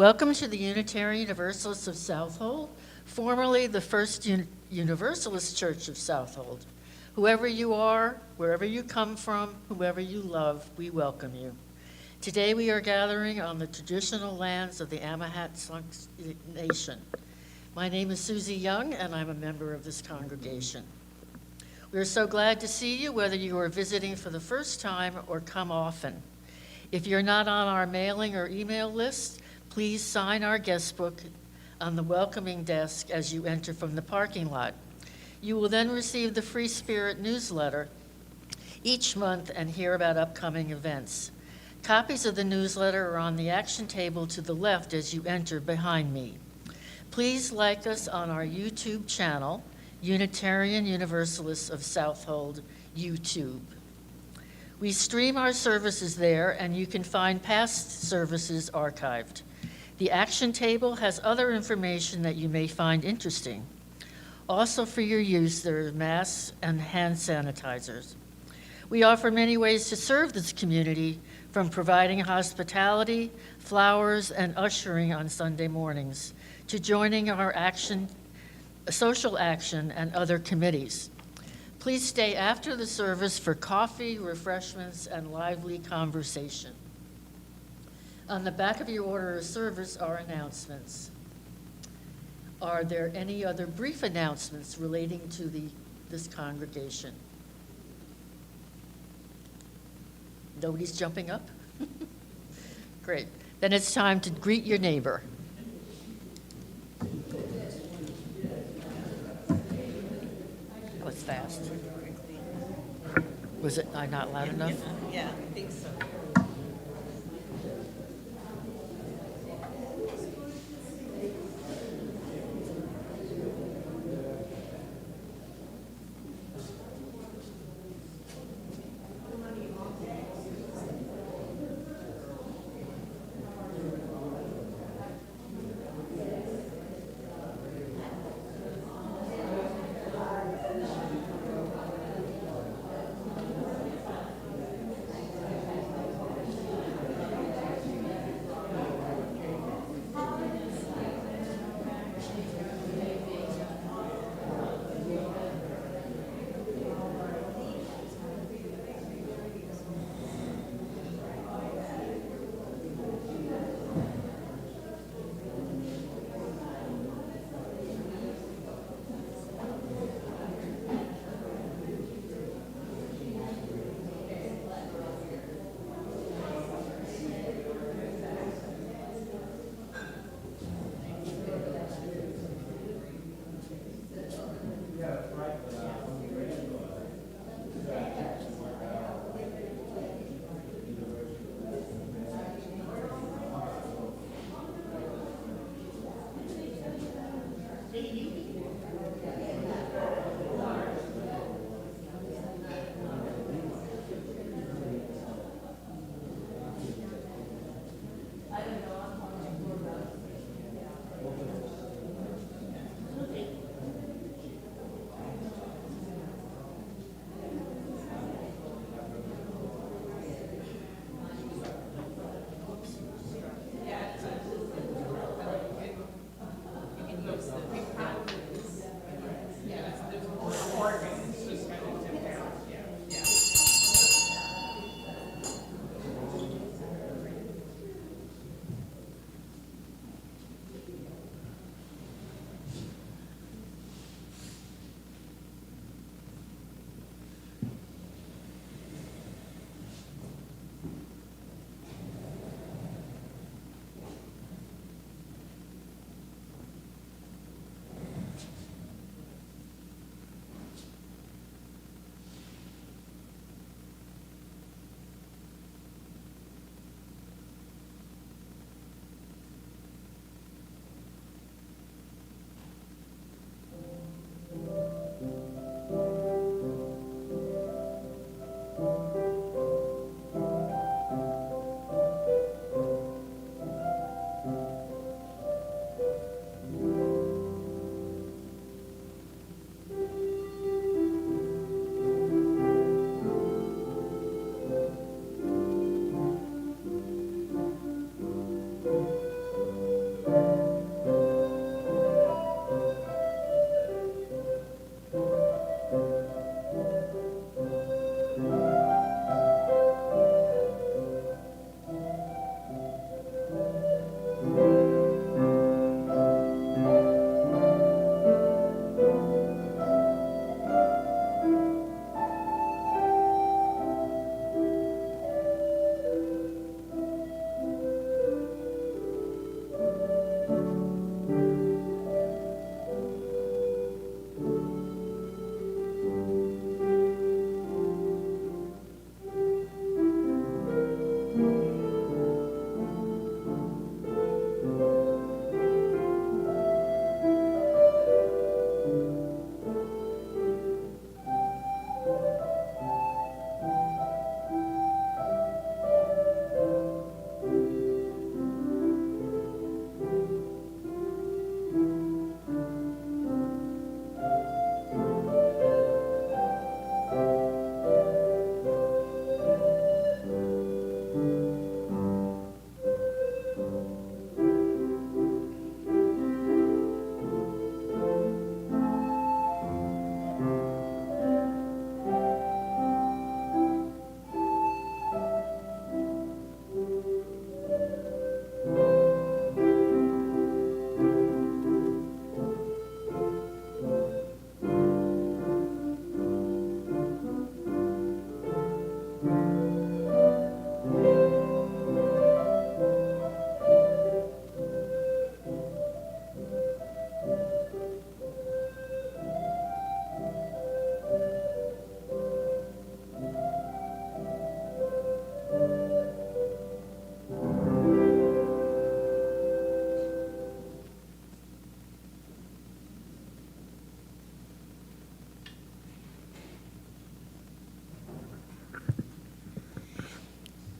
Welcome to the Unitarian Universalists of Southold, formerly the First Universalist Church of Southold. Whoever you are, wherever you come from, whoever you love, we welcome you. Today we are gathering on the traditional lands of the Amahat Nation. My name is Susie Young, and I'm a member of this congregation. We are so glad to see you, whether you are visiting for the first time or come often. If you're not on our mailing or email list, please sign our guest book on the welcoming desk as you enter from the parking lot. You will then receive the Free Spirit newsletter each month and hear about upcoming events. Copies of the newsletter are on the action table to the left as you enter behind me. Please like us on our YouTube channel, Unitarian Universalists of Southold YouTube. We stream our services there, and you can find past services archived. The action table has other information that you may find interesting. Also for your use, there are masks and hand sanitizers. We offer many ways to serve this community, from providing hospitality, flowers, and ushering on Sunday mornings, to joining our social action and other committees. Please stay after the service for coffee, refreshments, and lively conversation. On the back of your order of service are announcements. Are there any other brief announcements relating to this congregation? Nobody's jumping up? Great. Then it's time to greet your neighbor. That was fast. Was it not loud enough? Yeah, I think so.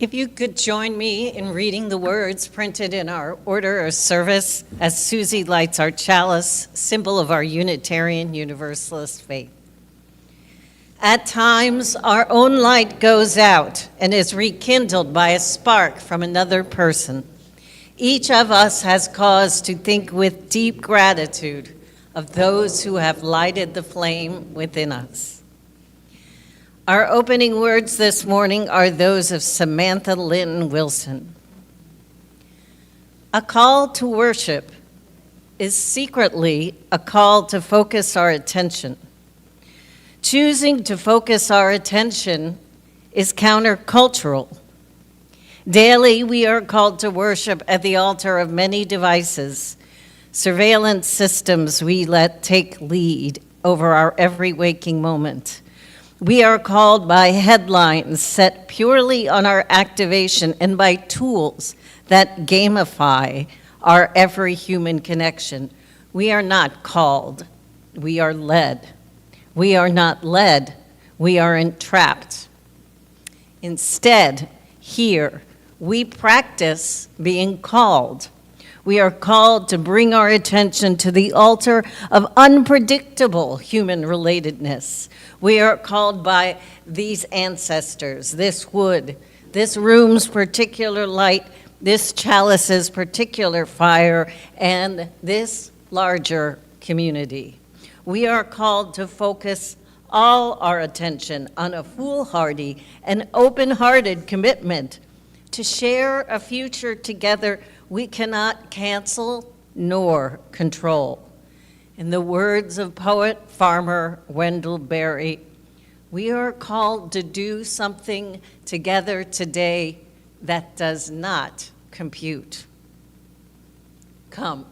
If you could join me in reading the words printed in our order of service as Susie lights our chalice, symbol of our Unitarian Universalist faith. At times, our own light goes out and is rekindled by a spark from another person. Each of us has cause to think with deep gratitude of those who have lighted the flame within us. Our opening words this morning are those of Samantha Lynn Wilson. A call to worship is secretly a call to focus our attention. Choosing to focus our attention is countercultural. Daily, we are called to worship at the altar of many devices, surveillance systems we let take lead over our every waking moment. We are called by headlines set purely on our activation and by tools that gamify our every human connection. We are not called, we are led. We are not led, we are entrapped. Instead, here, we practice being called. We are called to bring our attention to the altar of unpredictable human relatedness. We are called by these ancestors, this wood, this room's particular light, this chalice's particular fire, and this larger community. We are called to focus all our attention on a foolhardy and open-hearted commitment to share a future together we cannot cancel nor control. In the words of poet farmer Wendell Berry, we are called to do something together today that does not compute. Come,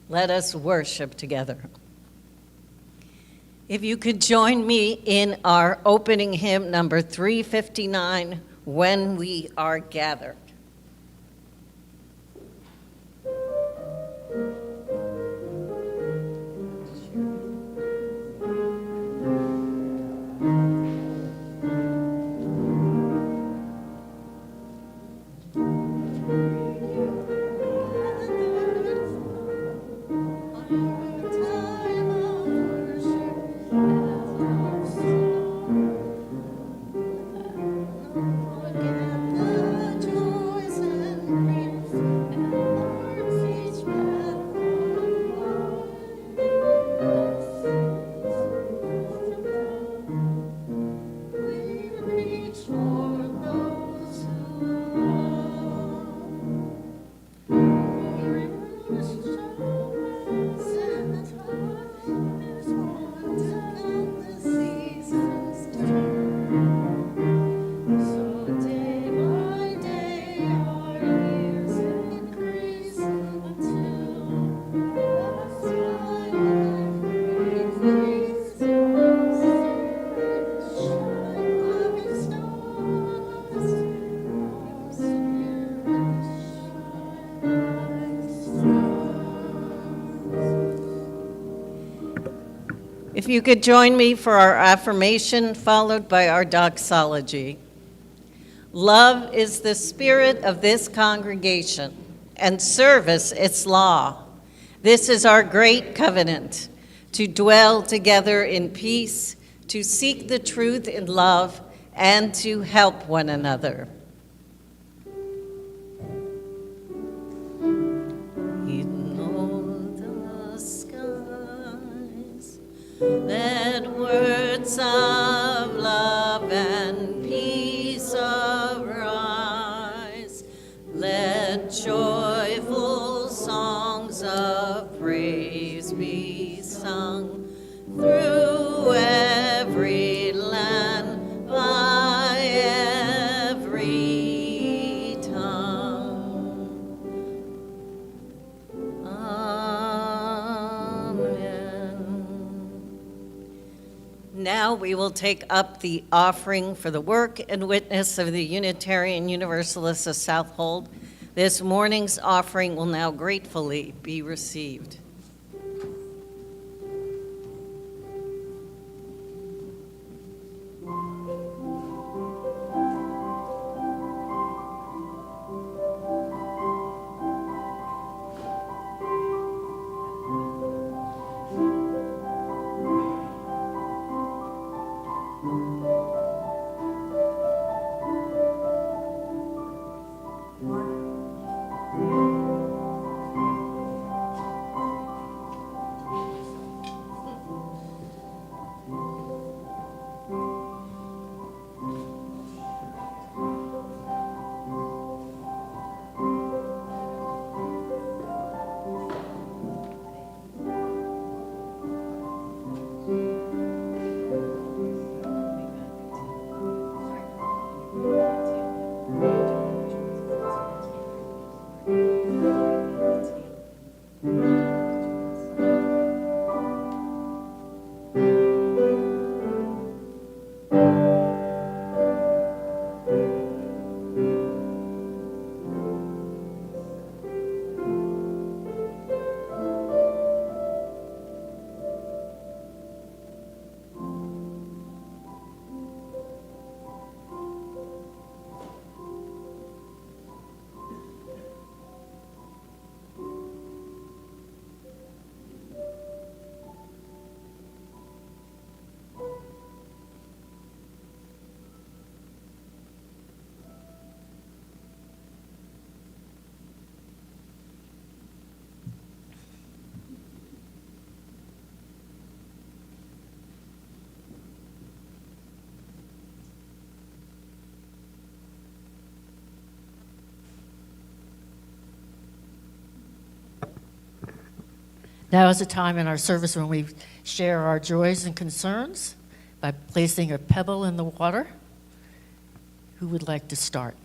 let us worship together. If you could join me in our opening hymn, number 359, When We Are Gathered. If you could join me for our affirmation, followed by our doxology. Love is the spirit of this congregation, and service its law. This is our great covenant, to dwell together in peace, to seek the truth in love, and to help one another. In all the skies, let words of love and peace arise. Let joyful songs of praise be sung through every land, by every tongue. Now we will take up the offering for the work and witness of the Unitarian Universalists of Southold. This morning's offering will now gratefully be received. Now is a time in our service when we share our joys and concerns by placing a pebble in the water. Who would like to start?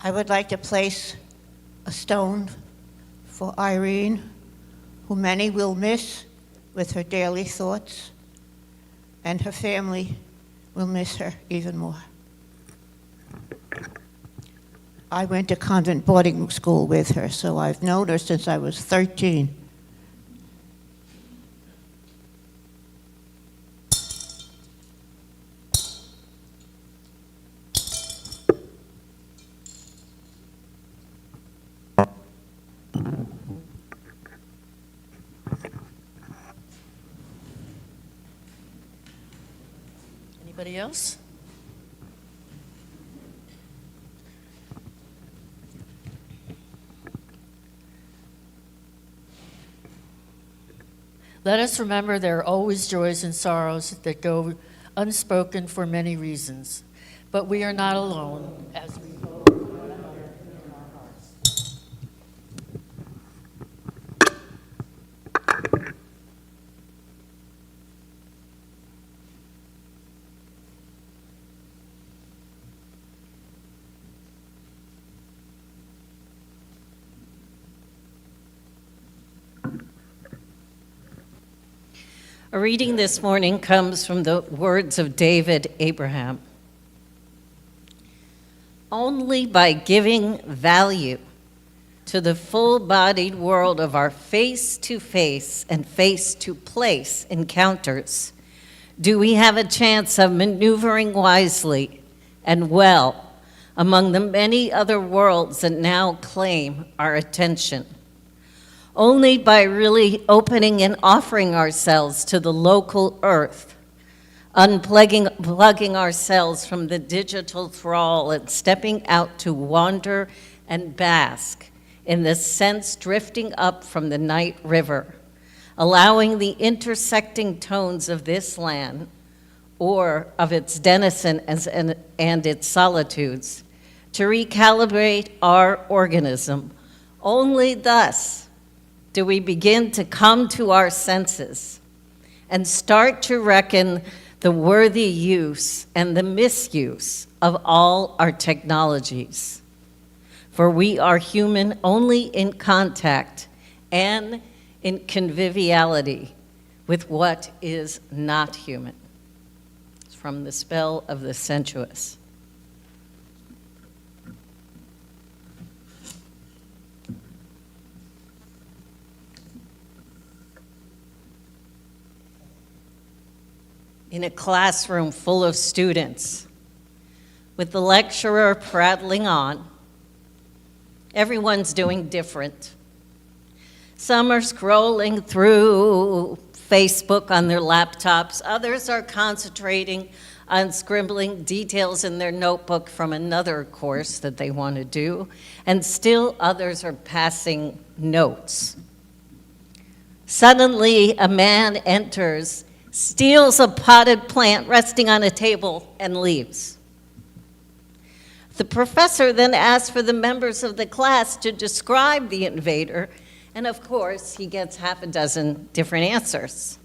I would like to place a stone for Irene, who many will miss with her daily thoughts, and her family will miss her even more. I went to convent boarding school with her, so I've known her since I was 13. Anybody else? Let us remember there are always joys and sorrows that go unspoken for many reasons, but we are not alone as we hold one another in our hearts. A reading this morning comes from the words of David Abraham. Only by giving value to the full-bodied world of our face-to-face and face-to-place encounters do we have a chance of maneuvering wisely and well among the many other worlds that now claim our attention. Only by really opening and offering ourselves to the local earth, plugging ourselves from the digital thrall and stepping out to wander and bask in the sense drifting up from the night river, allowing the intersecting tones of this land or of its denizen and its solitudes to recalibrate our organism. Only thus do we begin to come to our senses and start to reckon the worthy use and the misuse of all our technologies. For we are human only in contact and in conviviality with what is not human. It's from The Spell of the Sensuous. in a classroom full of students, with the lecturer prattling on. Everyone's doing different. Some are scrolling through Facebook on their laptops. Others are concentrating on scribbling details in their notebook from another course that they want to do. And still others are passing notes. Suddenly, a man enters, steals a potted plant resting on a table, and leaves. The professor then asks for the members of the class to describe the invader, and of course, he gets half a dozen different answers.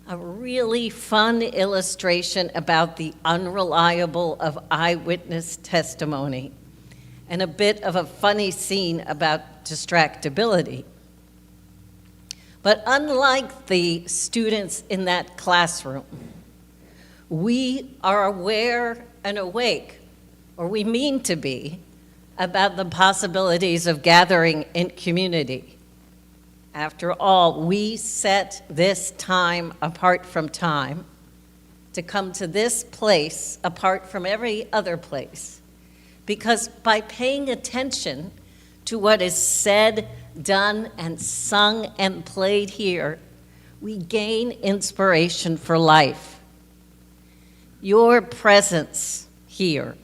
A really fun illustration about the unreliable of eyewitness testimony, and a bit of a funny scene about distractibility. But unlike the students in that classroom, we are aware and awake, or we mean to be, about the possibilities of gathering in community. After all, we set this time apart from time to come to this place apart from every other place. Because by paying attention to what is said, done, and sung and played here, we gain inspiration for life. Your presence here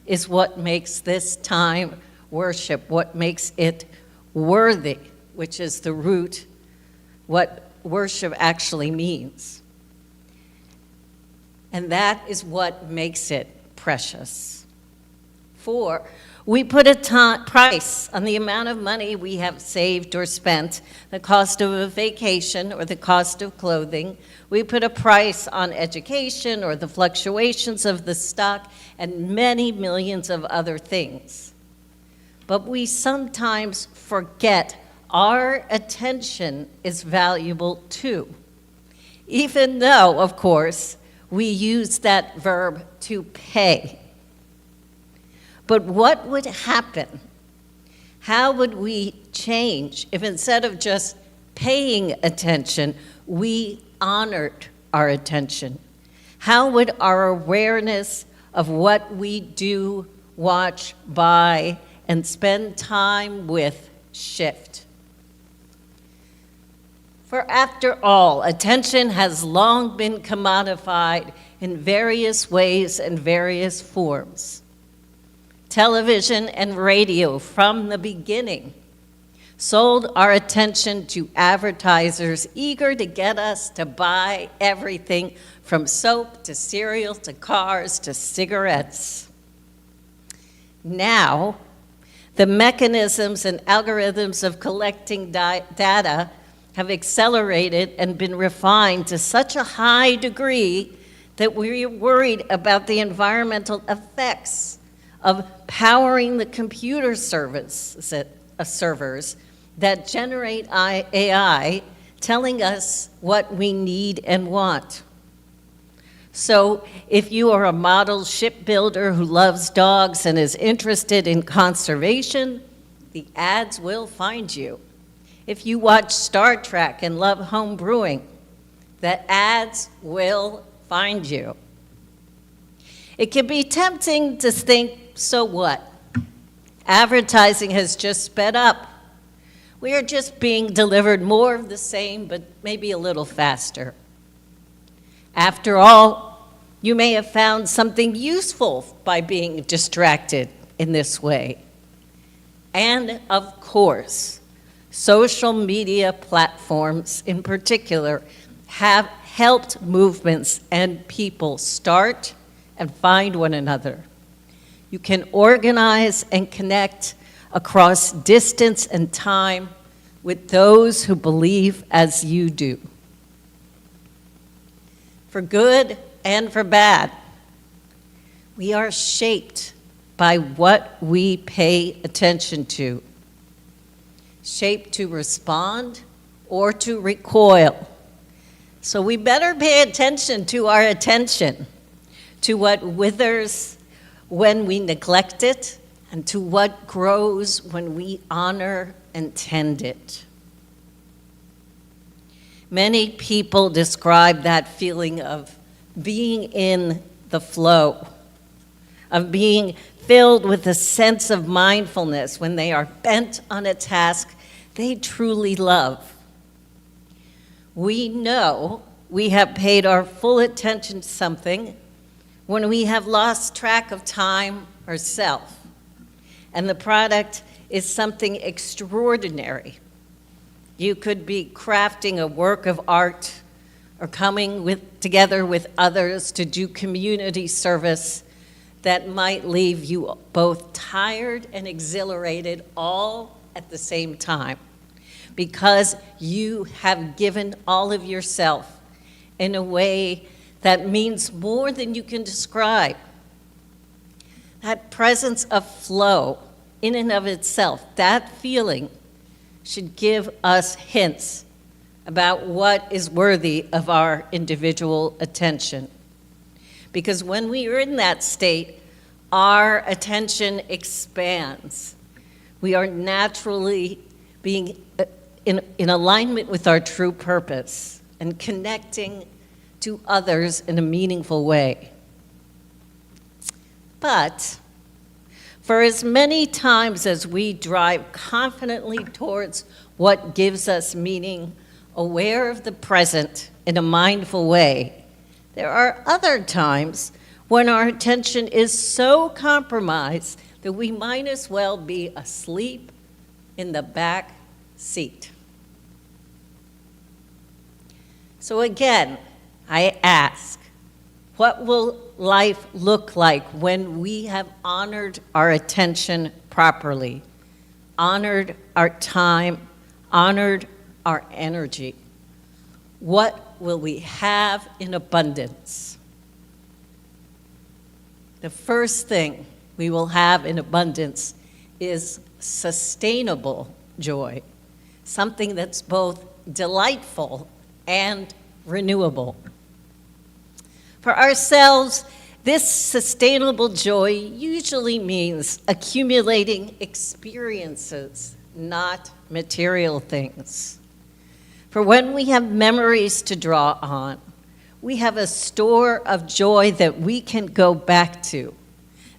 is what makes this time worship, what makes it worthy, which is the root, what worship actually means. And that is what makes it precious. For we put a price on the amount of money we have saved or spent, the cost of a vacation or the cost of clothing. We put a price on education or the fluctuations of the stock and many millions of other things. But we sometimes forget our attention is valuable too, even though, of course, we use that verb to pay. But what would happen? How would we change if instead of just paying attention, we honored our attention? How would our awareness of what we do, watch, buy, and spend time with shift? For after all, attention has long been commodified in various ways and various forms. Television and radio from the beginning sold our attention to advertisers eager to get us to buy everything from soap to cereal to cars to cigarettes. Now, the mechanisms and algorithms of collecting data have accelerated and been refined to such a high degree that we're worried about the environmental effects of powering the computer servers that generate AI, telling us what we need and want. So if you are a model shipbuilder who loves dogs and is interested in conservation, the ads will find you. If you watch Star Trek and love home brewing, the ads will find you. It can be tempting to think, so what? Advertising has just sped up. We are just being delivered more of the same, but maybe a little faster. After all, you may have found something useful by being distracted in this way. And of course, social media platforms in particular have helped movements and people start and find one another. You can organize and connect across distance and time with those who believe as you do. For good and for bad, we are shaped by what we pay attention to, shaped to respond or to recoil. So we better pay attention to our attention, to what withers when we neglect it, and to what grows when we honor and tend it. Many people describe that feeling of being in the flow, of being filled with a sense of mindfulness when they are bent on a task they truly love. We know we have paid our full attention to something when we have lost track of time or self, and the product is something extraordinary. You could be crafting a work of art or coming together with others to do community service that might leave you both tired and exhilarated all at the same time, because you have given all of yourself in a way that means more than you can describe. That presence of flow in and of itself, that feeling should give us hints about what is worthy of our individual attention. Because when we are in that state, our attention expands. We are naturally being in alignment with our true purpose and connecting to others in a meaningful way. But for as many times as we drive confidently towards what gives us meaning, aware of the present in a mindful way, there are other times when our attention is so compromised that we might as well be asleep in the back seat. So again, I ask, what will life look like when we have honored our attention properly, honored our time, honored our energy? What will we have in abundance? The first thing we will have in abundance is sustainable joy, something that's both delightful and renewable. For ourselves, this sustainable joy usually means accumulating experiences, not material things. For when we have memories to draw on, we have a store of joy that we can go back to,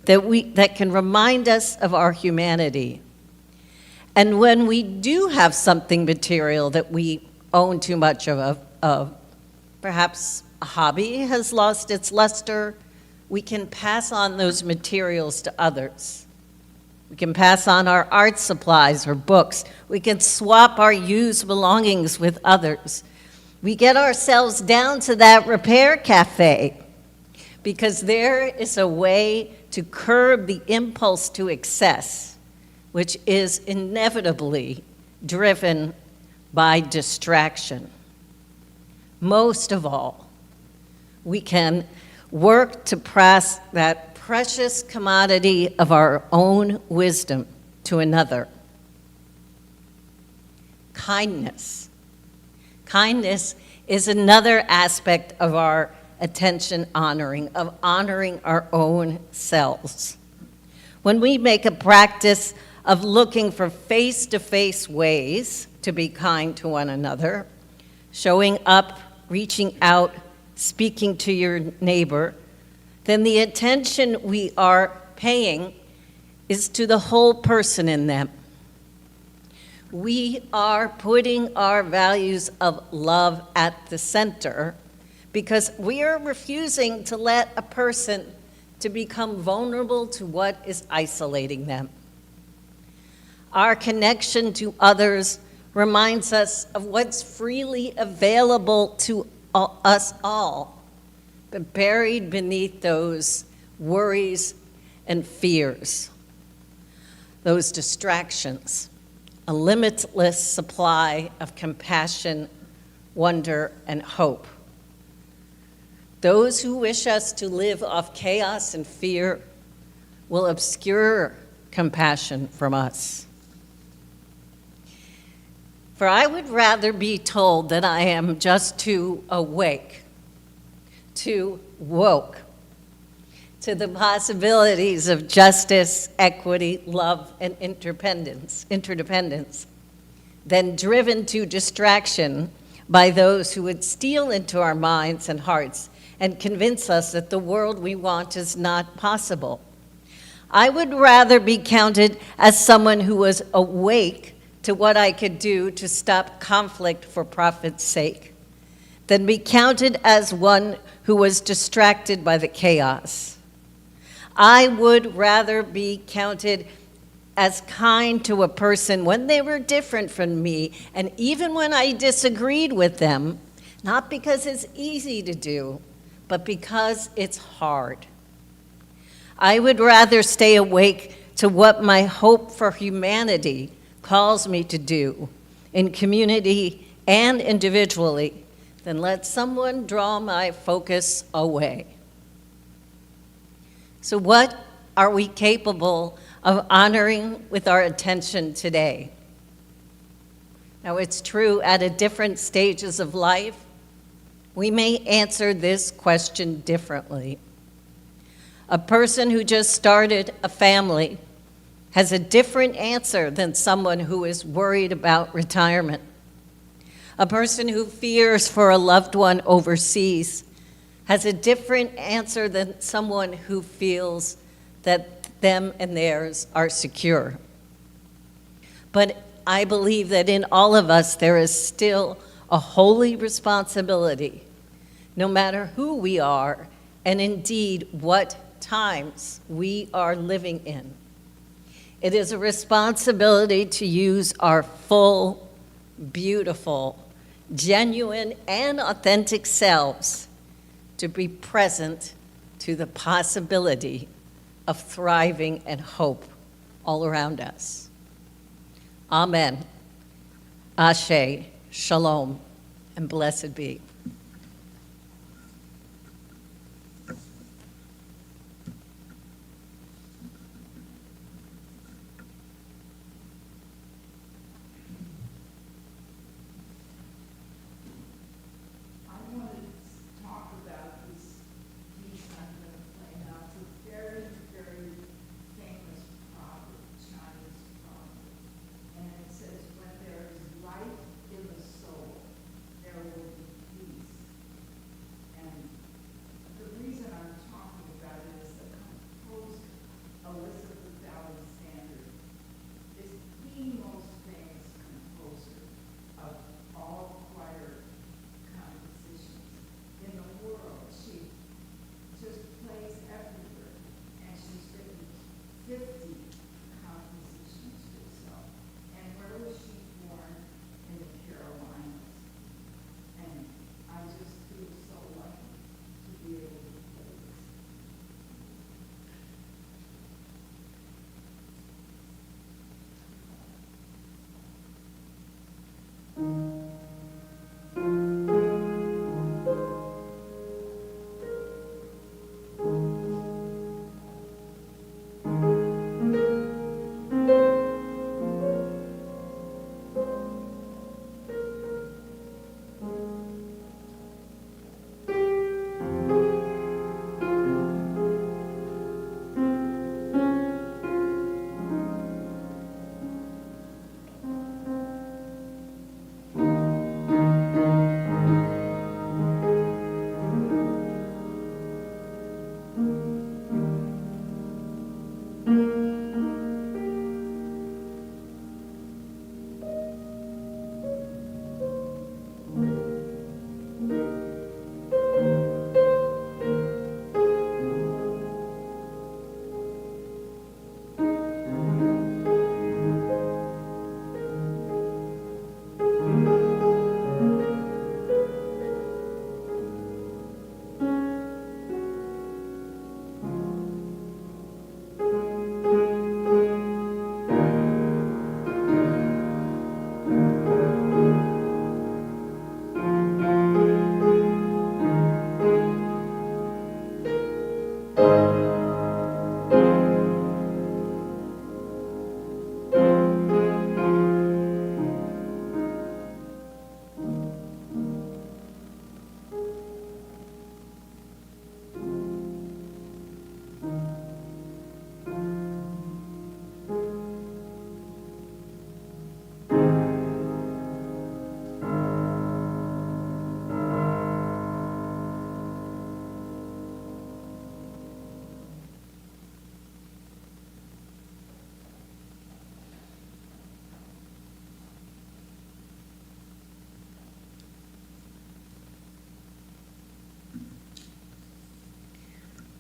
that can remind us of our humanity. And when we do have something material that we own too much of, perhaps a hobby has lost its luster, we can pass on those materials to others. We can pass on our art supplies or books. We can swap our used belongings with others. We get ourselves down to that repair cafe because there is a way to curb the impulse to excess, which is inevitably driven by distraction. Most of all, we can work to pass that precious commodity of our own wisdom to another. Kindness. Kindness is another aspect of our attention honoring, of honoring our own selves. When we make a practice of looking for face-to-face ways to be kind to one another, showing up, reaching out, speaking to your neighbor, then the attention we are paying is to the whole person in them. We are putting our values of love at the center because we are refusing to let a person to become vulnerable to what is isolating them. Our connection to others reminds us of what's freely available to us all, but buried beneath those worries and fears, those distractions, a limitless supply of compassion, wonder, and hope. Those who wish us to live off chaos and fear will obscure compassion from us. For I would rather be told that I am just too awake, too woke to the possibilities of justice, equity, love, and interdependence, than driven to distraction by those who would steal into our minds and hearts and convince us that the world we want is not possible. I would rather be counted as someone who was awake to what I could do to stop conflict for profit's sake than be counted as one who was distracted by the chaos. I would rather be counted as kind to a person when they were different from me, and even when I disagreed with them, not because it's easy to do, but because it's hard. I would rather stay awake to what my hope for humanity calls me to do, in community and individually, than let someone draw my focus away. So what are we capable of honoring with our attention today? Now, it's true at different stages of life, we may answer this question differently. A person who just started a family has a different answer than someone who is worried about retirement. A person who fears for a loved one overseas has a different answer than someone who feels that them and theirs are secure. But I believe that in all of us there is still a holy responsibility, no matter who we are, and indeed what times we are living in. It is a responsibility to use our full, beautiful, genuine, and authentic selves to be present to the possibility of thriving and hope all around us. Amen. Ashe, shalom, and blessed be. When there is life in the soul, there will be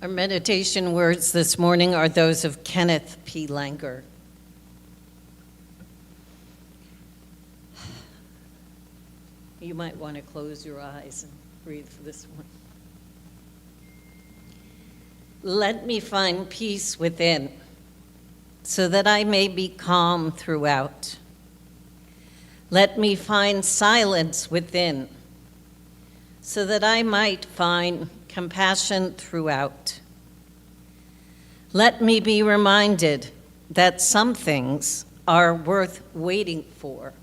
Our meditation words this morning are those of Kenneth P. Langer. You might want to close your eyes and breathe for this one. Let me find peace within, so that I may be calm throughout. Let me find silence within, so that I might find compassion throughout. Let me be reminded that some things are worth waiting for.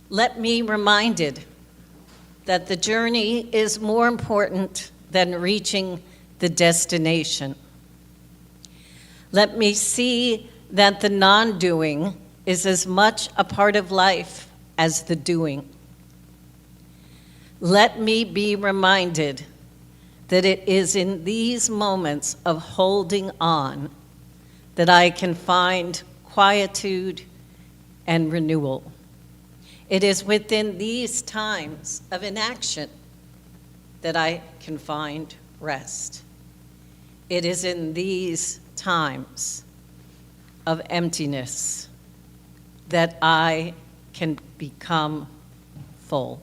Let me be reminded that the journey is more important than reaching the destination. Let me see that the non-doing is as much a part of life as the doing. Let me be reminded that it is in these moments of holding on that I can find quietude and renewal. It is within these times of inaction that I can find rest. It is in these times of emptiness that I can become full.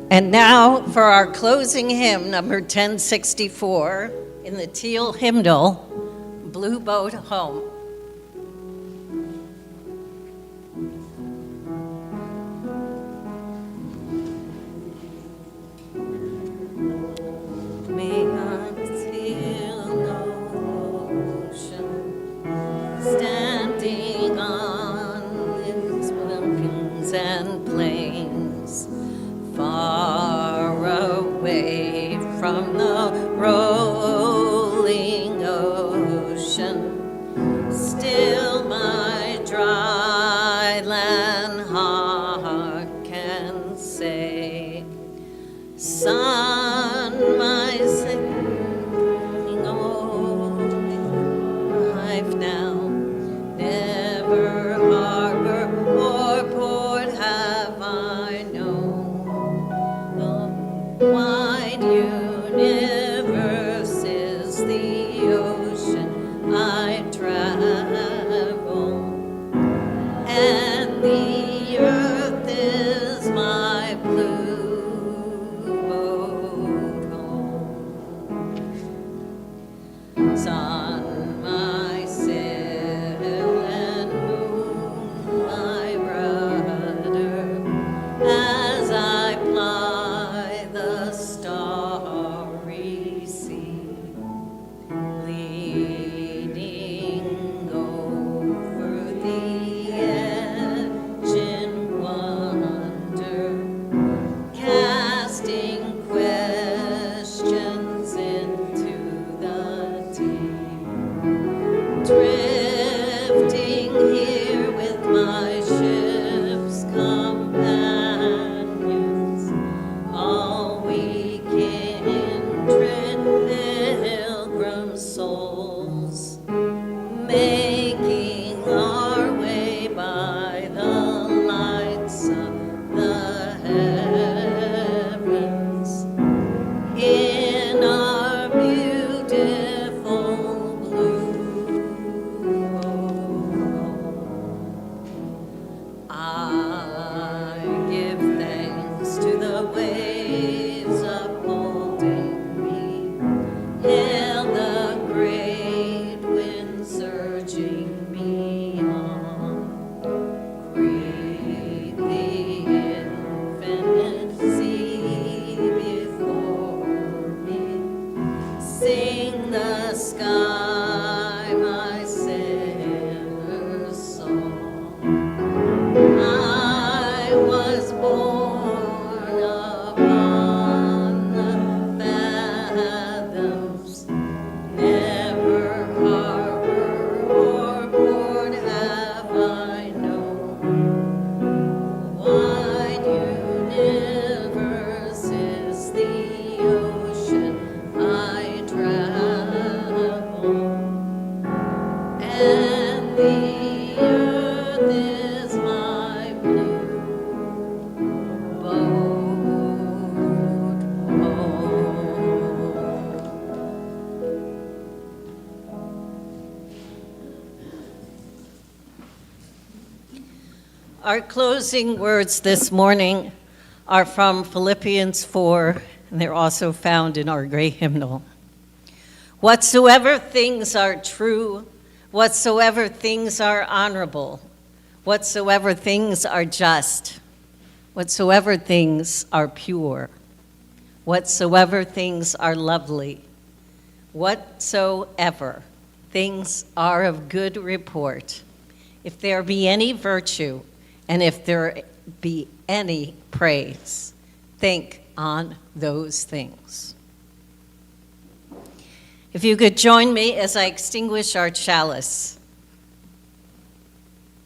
And now for our closing hymn, number 1064, in the Teal hymnal, Blue Boat Home. May I feel no ocean, standing on its mountains and plains, far away from the rolling ocean. Still my dry land heart can say, Son, my sinking only life now, never harbor or port have I known. The wide universe is the ocean I travel, and the earth is my blue boat home. Sun, my sail, and moon, my rudder, as I ply the starry sea, leaning over the edge I give thanks to the waves upholding me. Hail the great wind surging me on. Great the infinite sea before me. Sing the sky my sinner's song. I was born upon the fathoms, never harbor or port have I known. Wide universe is the ocean I travel, and the earth is my blue boat home. Our closing words this morning are from Philippians 4, and they're also found in our gray hymnal. Whatsoever things are true, whatsoever things are honorable, whatsoever things are just, whatsoever things are pure, whatsoever things are lovely, whatsoever things are of good report, if there be any virtue, and if there be any praise, think on those things. If you could join me as I extinguish our chalice.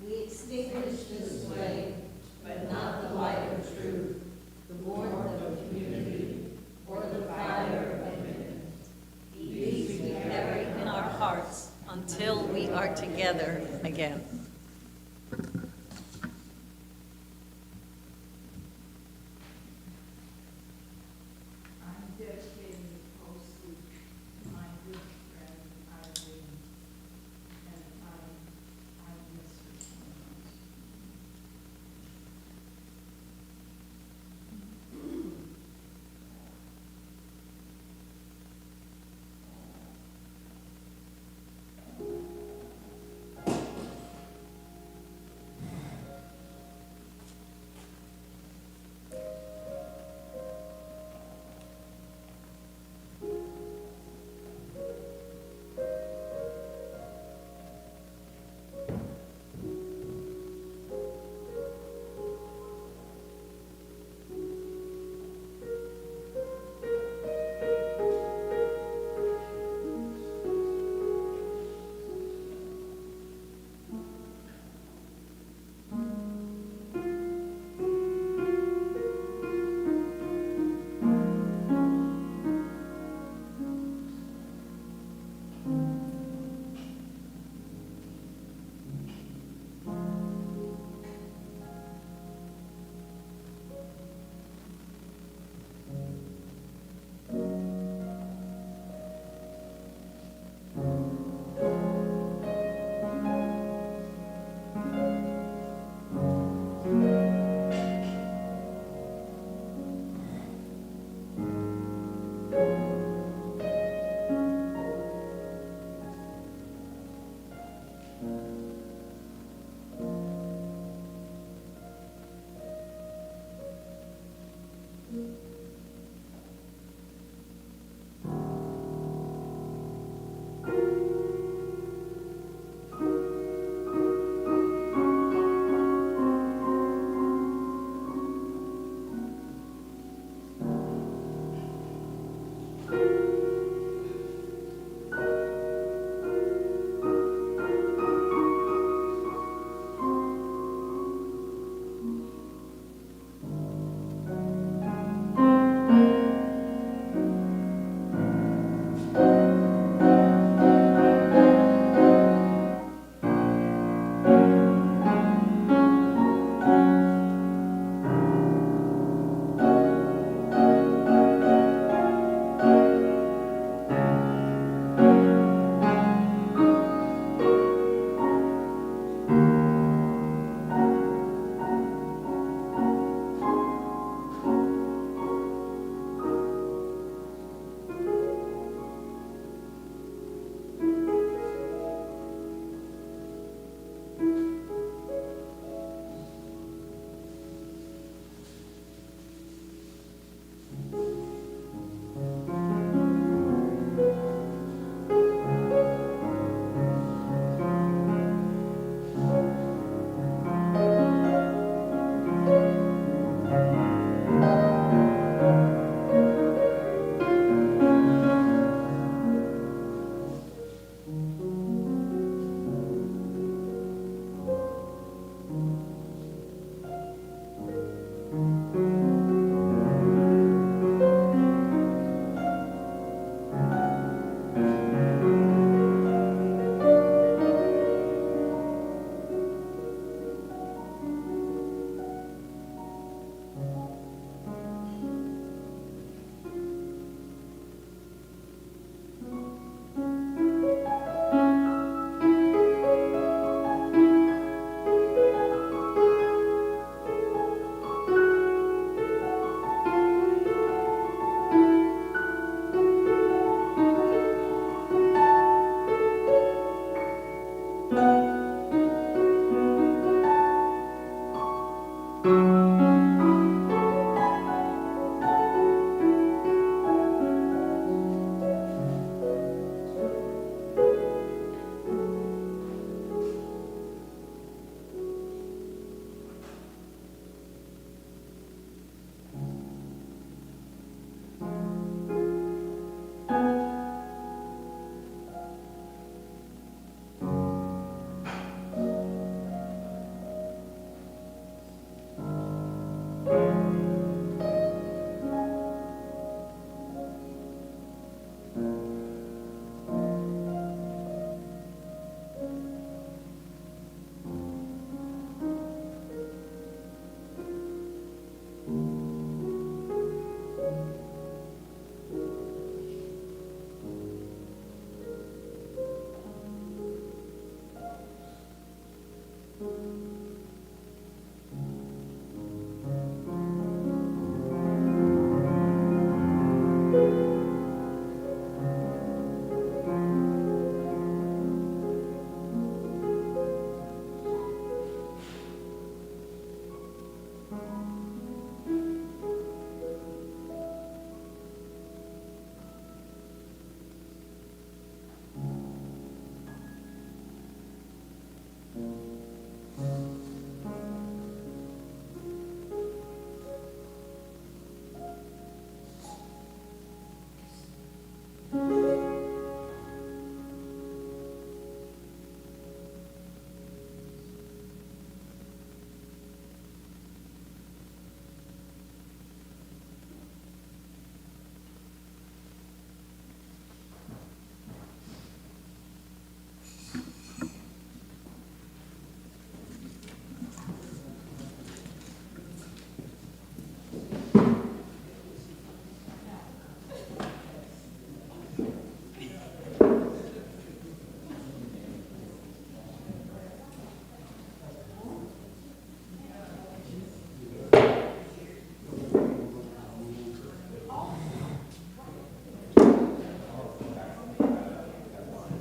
We extinguish this flame, but not the light of truth, the warmth of community, or the fire of commitment. These we carry in our hearts until we are together again.